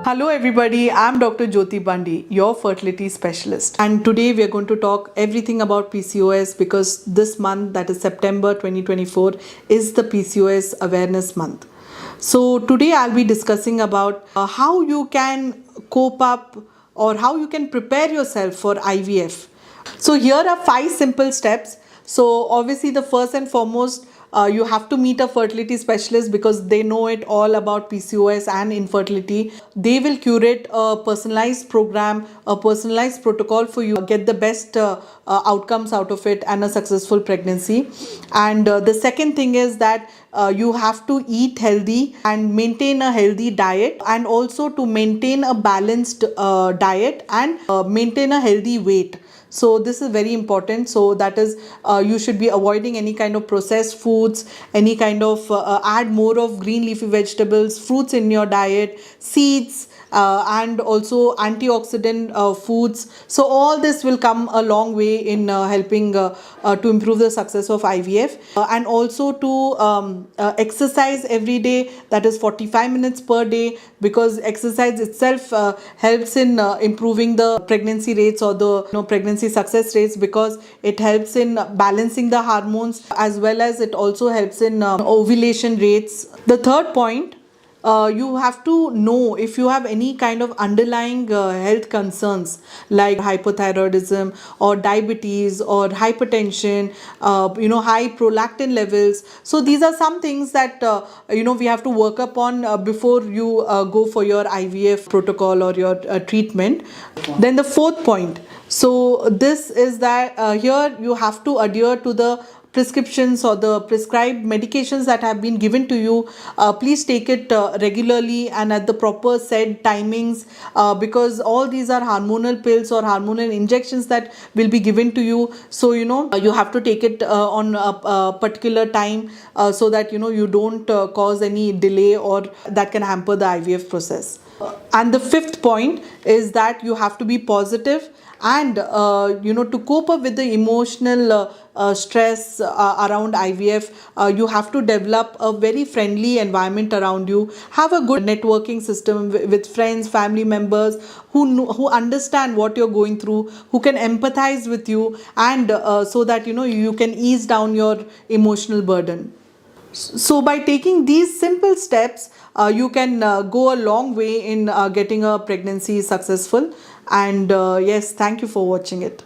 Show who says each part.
Speaker 1: Hello everybody, I'm Dr. Jyoti Bandi, your fertility specialist. And today we are going to talk everything about PCOS because this month, that is September 2024, is the PCOS awareness month. So today I'll be discussing about how you can cope up or how you can prepare yourself for IVF. So here are 5 simple steps. So obviously the first and foremost, you have to meet a fertility specialist because they know it all about PCOS and infertility. They will curate a personalized program, a personalized protocol for you, get the best outcomes out of it and a successful pregnancy. And the second thing is that you have to eat healthy and maintain a healthy diet, and also to maintain a balanced diet and maintain a healthy weight. So this is very important. So that is, you should be avoiding any kind of processed foods, any kind of add more of green leafy vegetables, fruits in your diet, seeds, and also antioxidant foods. So all this will come a long way in helping to improve the success of IVF, and also to exercise every day, that is 45 minutes per day, because exercise itself helps in improving the pregnancy rates or the pregnancy success rates, because it helps in balancing the hormones, as well as it also helps in ovulation rates. The third point, you have to know if you have any kind of underlying health concerns like hypothyroidism or diabetes or hypertension, high prolactin levels. So these are some things that we have to work upon before you go for your IVF protocol or your treatment. Then the fourth point, so this is that here you have to adhere to the prescriptions or the prescribed medications that have been given to you. Please take it regularly and at the proper said timings, because all these are hormonal pills or hormonal injections that will be given to you. So you have to take it on a particular time, so that you don't cause any delay or that can hamper the IVF process. And the fifth point is that you have to be positive, and to cope up with the emotional stress around IVF, you have to develop a very friendly environment around you. Have a good networking system with friends, family members who understand what you're going through, who can empathize with you, and so that you can ease down your emotional burden. So by taking these simple steps, you can go a long way in getting a pregnancy successful. And yes, thank you for watching it.